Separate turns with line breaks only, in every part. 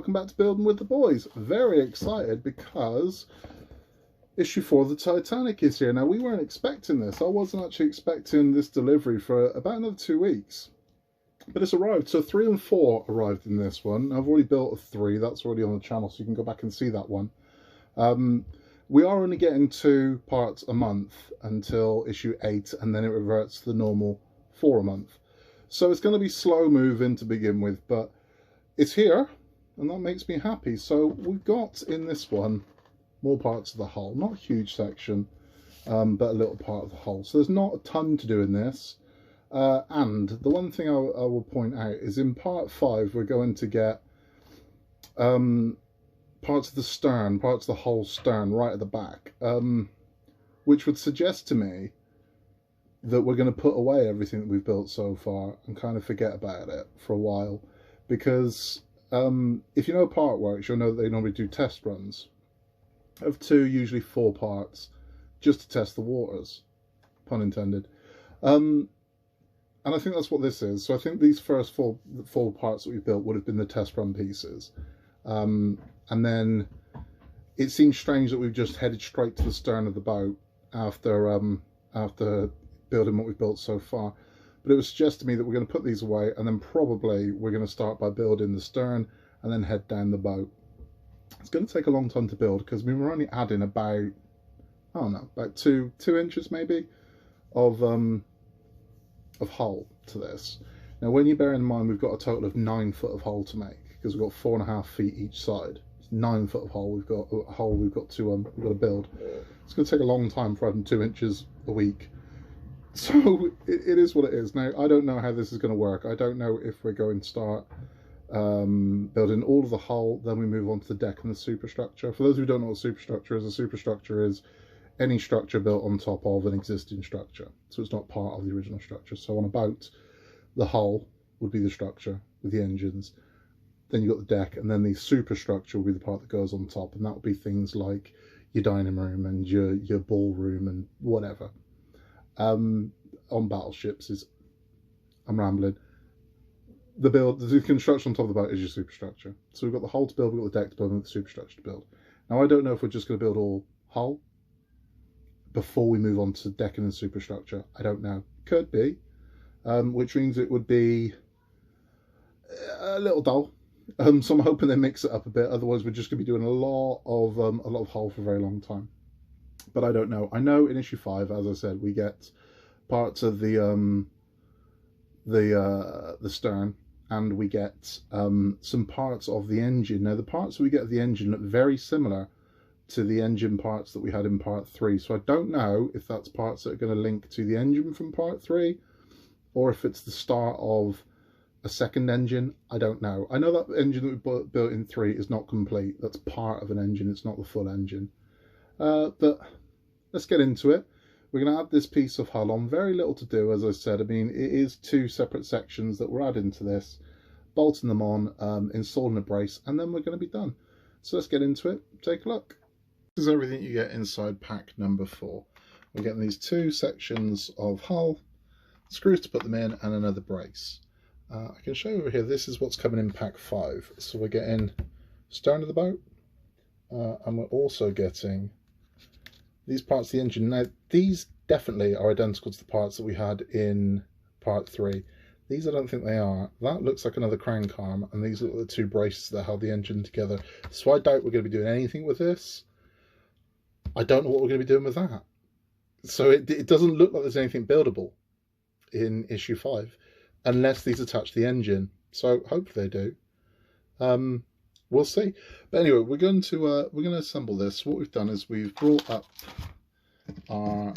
welcome back to Building with the Boys. Very excited because issue 4 of the Titanic is here. Now, we weren't expecting this. I wasn't actually expecting this delivery for about another 2 weeks. But it's arrived. So 3 and 4 arrived in this one. I've already built a 3. That's already on the channel, so you can go back and see that one. We are only getting 2 parts a month until issue 8, and then it reverts to the normal 4 a month. So it's going to be slow moving to begin with, but it's here, and that makes me happy. So we've got in this one more parts of the hull. Not a huge section, but a little part of the hull. So there's not a ton to do in this. And the one thing I will point out is in part 5 we're going to get parts of the stern, parts of the whole stern right at the back, which would suggest to me that we're going to put away everything that we've built so far and kind of forget about it for a while. Because if you know part works, you'll know that they normally do test runs of 2, usually 4 parts, just to test the waters, pun intended. And I think that's what this is. So I think these first four parts that we built would have been the test run pieces. And then it seems strange that we've just headed straight to the stern of the boat after building what we've built so far. But it was suggested to me that we're going to put these away, and then probably we're going to start by building the stern and then head down the boat. It's going to take a long time to build because we were only adding about, I don't know, about two inches maybe of hull to this. Now, when you bear in mind we've got a total of 9 foot of hull to make, because we've got 4.5 feet each side. It's 9 foot of hull we've got to build. It's going to take a long time for adding 2 inches a week. So it is what it is. Now, I don't know how this is going to work. I don't know if we're going to start building all of the hull, then we move on to the deck and the superstructure. For those who don't know what superstructure is, a superstructure is any structure built on top of an existing structure. So it's not part of the original structure. So on a boat, the hull would be the structure with the engines. Then you've got the deck, and then the superstructure will be the part that goes on top. And that will be things like your dining room and your ballroom and whatever. On battleships is, I'm rambling. The construction on top of the boat is your superstructure. So we've got the hull to build, we've got the deck to build, and the superstructure to build. Now, I don't know if we're just going to build all hull before we move on to decking and superstructure. I don't know. Could be, which means it would be a little dull. So I'm hoping they mix it up a bit. Otherwise, we're just going to be doing a lot of hull for a very long time. But I don't know. I know in issue 5, as I said, we get parts of the stern, and we get some parts of the engine. Now, the parts we get of the engine look very similar to the engine parts that we had in part 3. So I don't know if that's parts that are going to link to the engine from part 3, or if it's the start of a second engine. I don't know. I know that engine that we built in 3 is not complete. That's part of an engine. It's not the full engine. But let's get into it. We're going to add this piece of hull on. Very little to do, as I said. I mean, it is 2 separate sections that we're adding to this. Bolting them on, installing a brace, and then we're going to be done. So let's get into it. Take a look. This is everything you get inside pack number 4. We're getting these 2 sections of hull, screws to put them in, and another brace. I can show you over here, this is what's coming in pack 5. So we're getting stern of the boat, and we're also getting these parts of the engine. Now, these definitely are identical to the parts that we had in part 3. These I don't think they are. That looks like another crank arm, and these are the 2 braces that held the engine together. So I doubt we're going to be doing anything with this. I don't know what we're going to be doing with that. So it doesn't look like there's anything buildable in issue 5, unless these attach to the engine. So hopefully they do. We'll see. But anyway, we're going to assemble this. What we've done is we've brought up our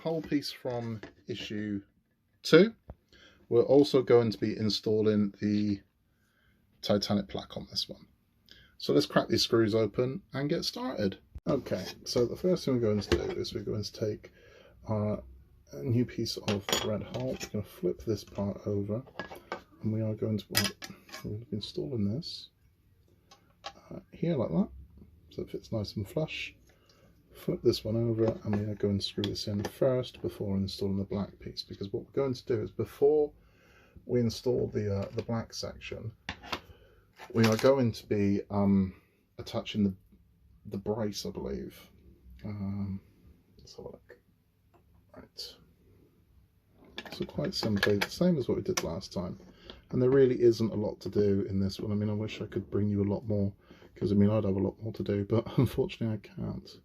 whole piece from issue 2. We're also going to be installing the Titanic plaque on this one. So let's crack these screws open and get started. Okay, so the first thing we're going to do is we're going to take our new piece of red hull. We're going to flip this part over, and we are going to be installing this here like that, so it fits nice and flush. Flip this one over, and we are going to screw this in first before installing the black piece, because what we're going to do is before we install the black section, we are going to be attaching the brace, I believe. Let's have a look. Right. So quite simply, the same as what we did last time. And there really isn't a lot to do in this one. I mean, I wish I could bring you a lot more, because I mean, I'd have a lot more to do, but unfortunately I can't.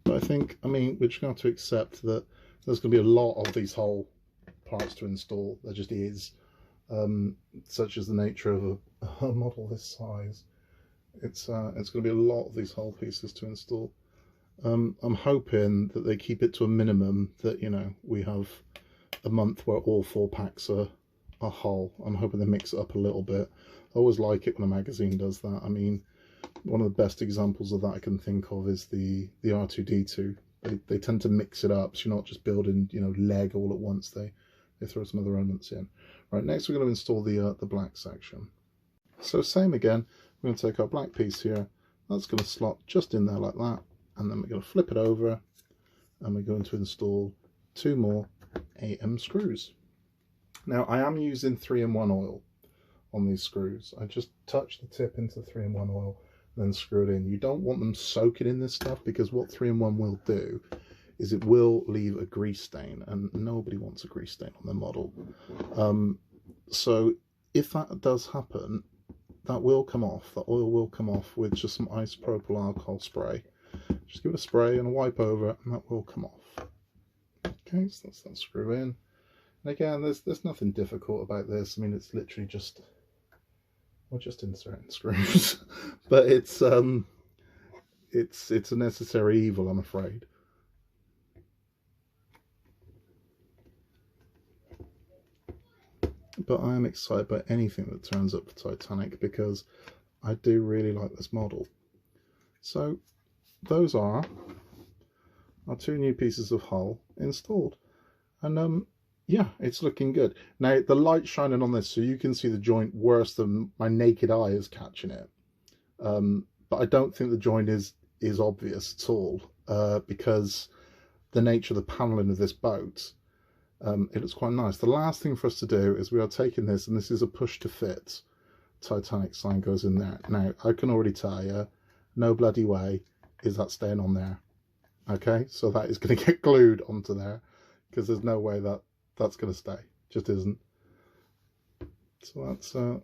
But I think, I mean, we're just going to have to accept that there's going to be a lot of these whole parts to install. There just is, such as the nature of a model this size. It's going to be a lot of these whole pieces to install. I'm hoping that they keep it to a minimum, that, you know, we have a month where all 4 packs are whole. I'm hoping they mix it up a little bit. I always like it when a magazine does that. I mean, one of the best examples of that I can think of is the R2-D2. They tend to mix it up, so you're not just building, you know, leg all at once. They throw some other elements in. Right, next we're going to install the black section. So same again, we're going to take our black piece here. That's going to slot just in there like that. And then we're going to flip it over, and we're going to install 2 more AM screws. Now I am using 3-in-1 oil on these screws. I just touch the tip into 3-in-1 oil and then screw it in. You don't want them soaking in this stuff, because what 3-in-1 will do is it will leave a grease stain, and nobody wants a grease stain on their model. So if that does happen, that will come off. The oil will come off with just some isopropyl alcohol spray. Just give it a spray and a wipe over, and that will come off. Okay, so that's that screw in. And again, there's nothing difficult about this. I mean, it's literally just, well, just inserting screws. But it's a necessary evil, I'm afraid. But I am excited by anything that turns up for Titanic, because I do really like this model. So those are our 2 new pieces of hull installed, and yeah, it's looking good. Now the light's shining on this, so you can see the joint worse than my naked eye is catching it, but I don't think the joint is obvious at all, because the nature of the paneling of this boat, it looks quite nice. The last thing for us to do is we are taking this, and this is a push to fit Titanic sign goes in there. Now I can already tell you, no bloody way is that staying on there. Okay, so that is going to get glued onto there, because there's no way that that's going to stay. Just isn't. So that's try to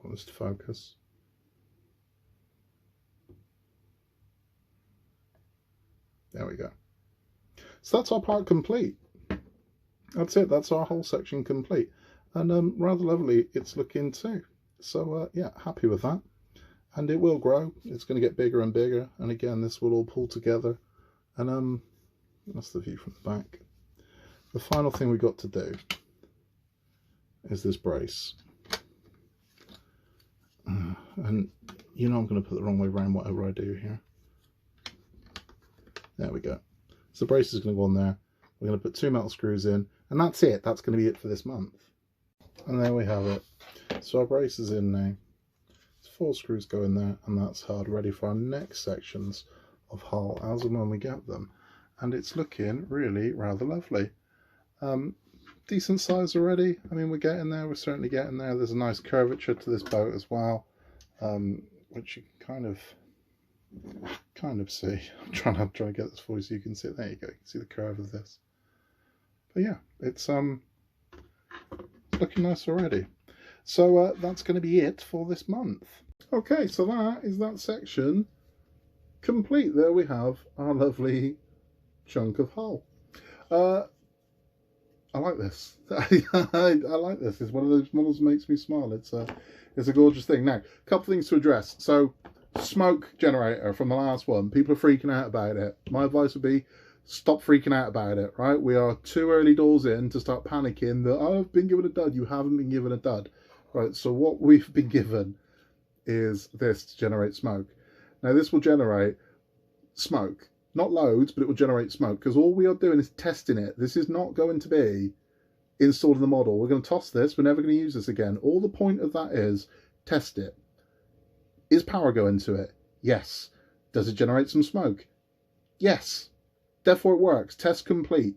want this to focus. There we go. So that's our part complete. That's it. That's our whole section complete, and rather lovely it's looking too. So yeah, happy with that. And it will grow. It's going to get bigger and bigger, and again this will all pull together, and that's the view from the back. The final thing we got to do is this brace, and you know I'm going to put the wrong way around whatever I do here. There we go. So the brace is going to go on there. We're going to put 2 metal screws in, and that's it. That's going to be it for this month. And there we have it. So our brace is in now. 4 screws go in there, and that's hard, ready for our next sections of hull as and when we get them. And it's looking really rather lovely. Decent size already. I mean, we're getting there. We're certainly getting there. There's a nice curvature to this boat as well, which you can kind of see. I'm trying to get this for you so you can see it. There you go. You can see the curve of this. But yeah, it's looking nice already. So that's going to be it for this month. Okay, so that is that section complete. There we have our lovely chunk of hull. I like this. I like this. It's one of those models that makes me smile. It's a gorgeous thing. Now, a couple things to address. So, smoke generator from the last one. People are freaking out about it. My advice would be, stop freaking out about it, right? We are 2 early doors in to start panicking that, oh, I've been given a dud. You haven't been given a dud. Right, so what we've been given is this to generate smoke. Now, this will generate smoke. Not loads, but it will generate smoke, because all we are doing is testing it. This is not going to be installed in the model. We're going to toss this. We're never going to use this again. All the point of that is test it. Is power going to it? Yes. Does it generate some smoke? Yes. Therefore it works. Test complete.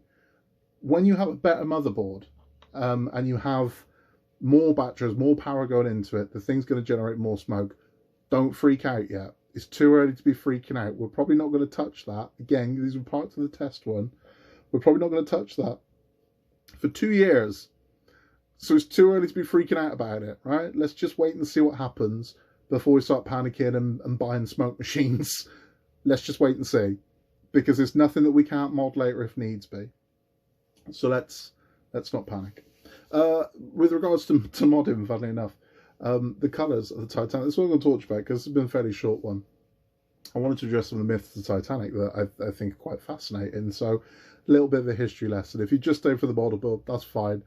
When you have a better motherboard, and you have more batteries, more power going into it, the thing's going to generate more smoke. Don't freak out yet. It's too early to be freaking out. We're probably not going to touch that. Again, these were parts of the test one. We're probably not going to touch that for 2 years. So it's too early to be freaking out about it, right? Let's just wait and see what happens before we start panicking and buying smoke machines. Let's just wait and see, because there's nothing that we can't mod later if needs be. So let's not panic. With regards to modding, funnily enough, the colours of the Titanic, that's what I'm going to talk about, because it's been a fairly short one. I wanted to address some of the myths of the Titanic that I think are quite fascinating. So a little bit of a history lesson. If you just stay for the model build, that's fine.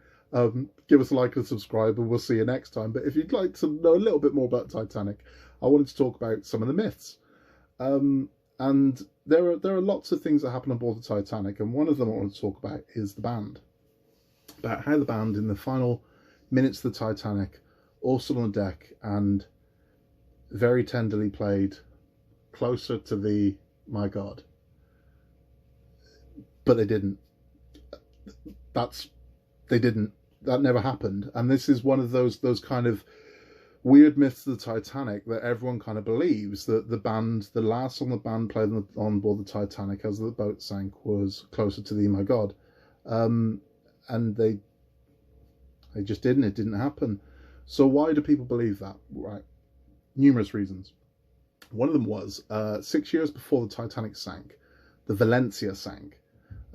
Give us a like and subscribe, and we'll see you next time. But if you'd like to know a little bit more about Titanic, I wanted to talk about some of the myths. And there are lots of things that happen on board the Titanic, and one of them I want to talk about is the band. About how the band, in the final minutes of the Titanic, all stood on the deck and very tenderly played Closer to Thee, My God. But they didn't. They didn't. That never happened. And this is one of those kind of weird myths of the Titanic that everyone kind of believes, that the band, the last song the band played on board the Titanic as the boat sank was Closer to Thee, My God. And they just didn't. It didn't happen. So why do people believe that? Right. Numerous reasons. One of them was 6 years before the Titanic sank, the Valencia sank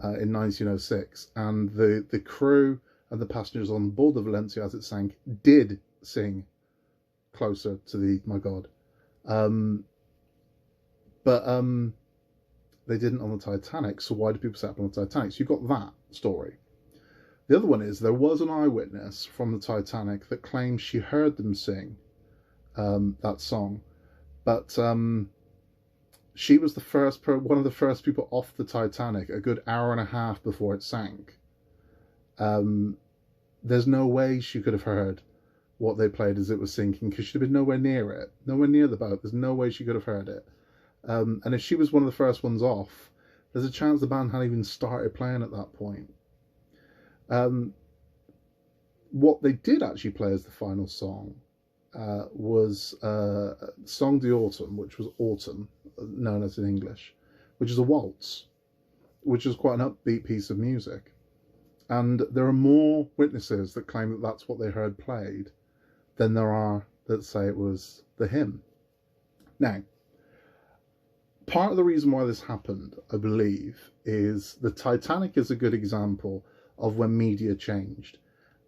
in 1906, and the crew and the passengers on board the Valencia as it sank did sing Closer to Thee, My God. But they didn't on the Titanic. So why do people say it on the Titanic? So you've got that story. The other one is there was an eyewitness from the Titanic that claims she heard them sing that song, but she was one of the first people off the Titanic a good hour and a half before it sank. There's no way she could have heard what they played as it was sinking, because she'd have been nowhere near it, nowhere near the boat. There's no way she could have heard it. And if she was one of the first ones off, there's a chance the band hadn't even started playing at that point. What they did actually play as the final song was Song d'Automne, which was autumn, known as in English, which is a waltz, which is quite an upbeat piece of music. And there are more witnesses that claim that that's what they heard played than there are that say it was the hymn. Now, part of the reason why this happened, I believe, is the Titanic is a good example of when media changed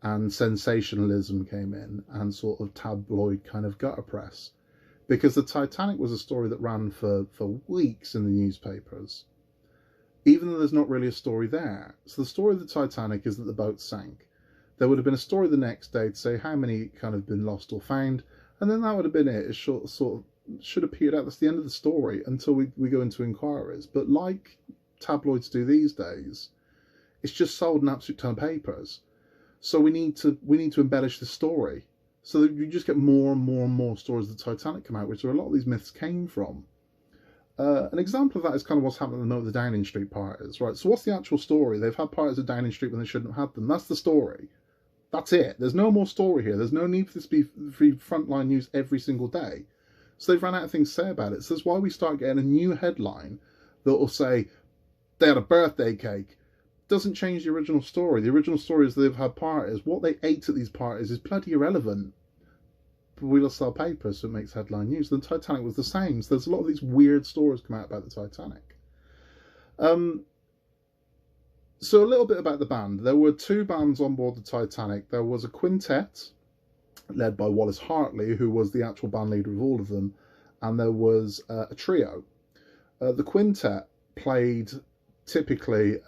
and sensationalism came in and sort of tabloid kind of gutter press. Because the Titanic was a story that ran for weeks in the newspapers, even though there's not really a story there. So the story of the Titanic is that the boat sank. There would have been a story the next day to say how many kind of been lost or found, and then that would have been it. It sort of should have petered out. That's the end of the story until we go into inquiries. But like tabloids do these days, it's just sold an absolute ton of papers. So we need to embellish the story, so that you just get more and more and more stories of the Titanic come out, which are a lot of these myths came from. An example of that is kind of what's happening at the moment with the Downing Street parties, right? So what's the actual story? They've had parties at Downing Street when they shouldn't have had them. That's the story. That's it. There's no more story here. There's no need for this to be frontline news every single day. So they've run out of things to say about it. So that's why we start getting a new headline that will say, they had a birthday cake. Doesn't change the original story. The original story is they've had parties. What they ate at these parties is bloody irrelevant. But we'll sell papers, so it makes headline news. The Titanic was the same. So there's a lot of these weird stories come out about the Titanic. So a little bit about the band. There were two bands on board the Titanic. There was a quintet led by Wallace Hartley, who was the actual band leader of all of them, and there was a trio. The quintet played typically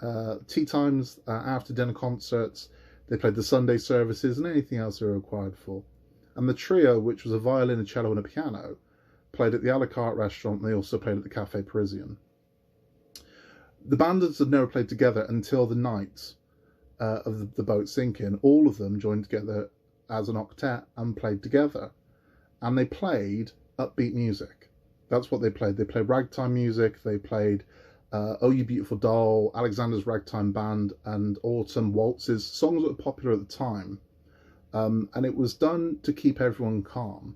tea times, after dinner concerts. They played the Sunday services and anything else they were required for. And the trio, which was a violin, a cello and a piano, played at the a la carte restaurant, and they also played at the Café Parisien. The bandits had never played together until the night of the boat sinking. All of them joined together as an octet and played together. And they played upbeat music. That's what they played. They played ragtime music. They played Oh You Beautiful Doll, Alexander's Ragtime Band, and Autumn Waltzes, songs that were popular at the time. And it was done to keep everyone calm.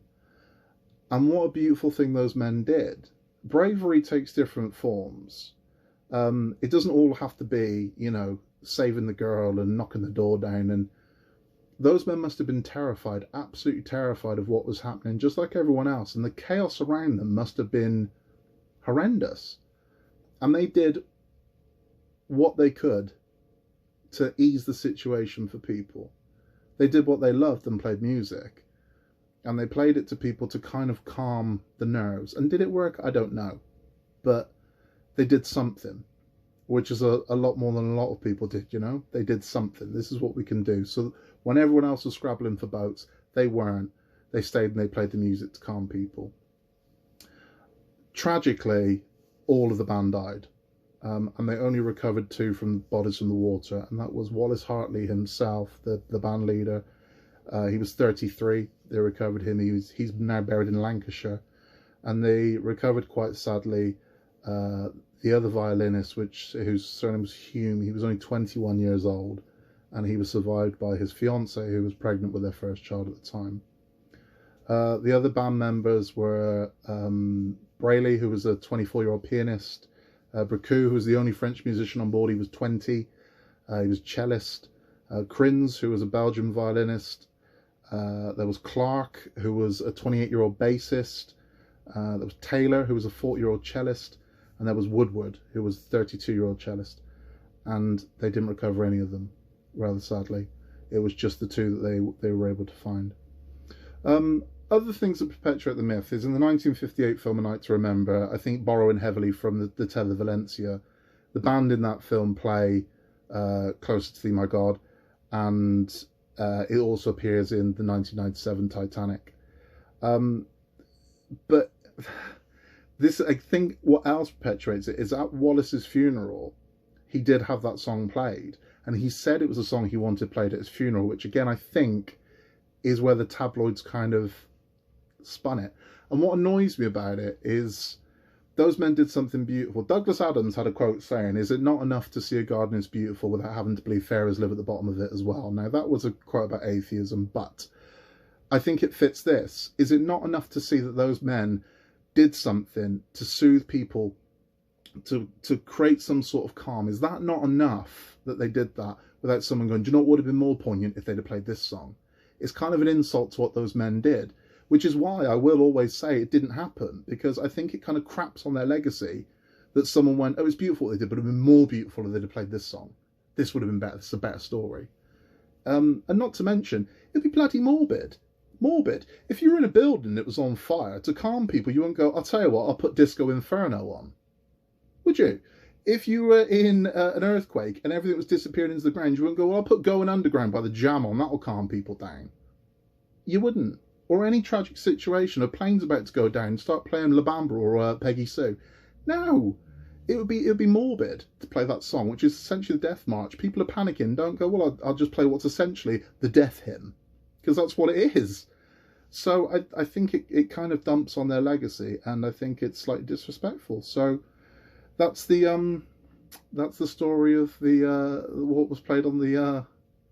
And what a beautiful thing those men did. Bravery takes different forms. It doesn't all have to be, you know, saving the girl and knocking the door down. And those men must have been terrified, absolutely terrified of what was happening, just like everyone else. And the chaos around them must have been horrendous. And they did what they could to ease the situation for people. They did what they loved and played music. And they played it to people to kind of calm the nerves. And did it work? I don't know. But they did something, which is a lot more than a lot of people did, you know? They did something. This is what we can do. So when everyone else was scrabbling for boats, they weren't. They stayed and they played the music to calm people. Tragically, all of the band died. And they only recovered 2 from bodies from the water. And that was Wallace Hartley himself, the band leader. He was 33. They recovered him. He's now buried in Lancashire. And they recovered, quite sadly, the other violinist, whose surname was Hume. He was only 21 years old. And he was survived by his fiancée, who was pregnant with their first child at the time. The other band members were Brayley, who was a 24-year-old pianist. Bricou, who was the only French musician on board. He was 20. He was cellist. Crins, who was a Belgian violinist. There was Clark, who was a 28-year-old bassist. There was Taylor, who was a 40-year-old cellist. And there was Woodward, who was a 32-year-old cellist. And they didn't recover any of them, rather sadly. It was just the 2 that they were able to find. Other things that perpetuate the myth is in the 1958 film A Night to Remember, I think borrowing heavily from the Tele Valencia, the band in that film play Closer to Thee, My God, and it also appears in the 1997 Titanic. But this, I think, what else perpetuates it is at Wallace's funeral, he did have that song played, and he said it was a song he wanted played at his funeral, which again I think is where the tabloids kind of spun it. And what annoys me about it is those men did something beautiful. Douglas Adams had a quote saying, "Is it not enough to see a garden is beautiful without having to believe fairies live at the bottom of it as well?" Now that was a quote about atheism, but I think it fits this. Is it not enough to see that those men did something to soothe people, to create some sort of calm? Is that not enough that they did that without someone going, do you know what would have been more poignant if they'd have played this song? It's kind of an insult to what those men did, which is why I will always say it didn't happen, because I think it kind of craps on their legacy that someone went, oh, it's beautiful what they did, but it would have been more beautiful if they'd have played this song. This would have been better. It's a better story. And not to mention, it'd be bloody morbid. Morbid. If you were in a building that was on fire, to calm people, you wouldn't go, I'll tell you what, I'll put Disco Inferno on. Would you? If you were in an earthquake and everything was disappearing into the ground, you wouldn't go, well, I'll put Going Underground by the Jam on, that'll calm people down. You wouldn't. Or any tragic situation, a plane's about to go down, start playing La Bamba or Peggy Sue. No, it would be morbid to play that song, which is essentially the death march. People are panicking. Don't go, well, I'll just play what's essentially the death hymn, because that's what it is. So I think it kind of dumps on their legacy, and I think it's slightly disrespectful. So that's the story of the what was played on the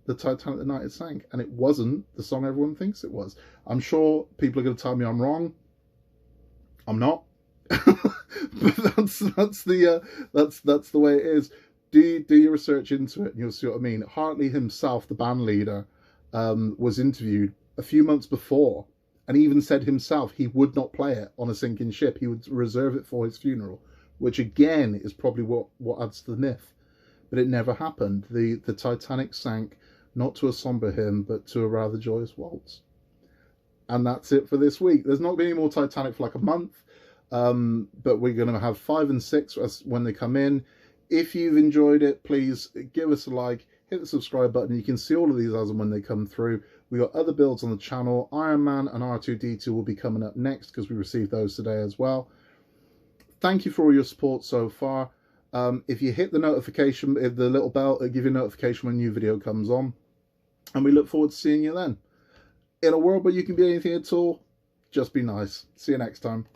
Titanic the night it sank, and it wasn't the song everyone thinks it was. I'm sure people are going to tell me I'm wrong. I'm not, but that's the way it is. Do your research into it, and you'll see what I mean. Hartley himself, the band leader, was interviewed a few months before, and even said himself he would not play it on a sinking ship. He would reserve it for his funeral, which again is probably what adds to the myth. But it never happened. The Titanic sank not to a somber hymn, but to a rather joyous waltz. And that's it for this week. There's not been any more Titanic for like a month, but we're going to have 5 and 6 when they come in. If you've enjoyed it, please give us a like, hit the subscribe button. You can see all of these as and when they come through. We got other builds on the channel. Iron Man and R2-D2 will be coming up next because we received those today as well. Thank you for all your support so far. If you hit the notification, the little bell, it'll give you a notification when a new video comes on. And we look forward to seeing you then. In a world where you can be anything at all, just be nice. See you next time.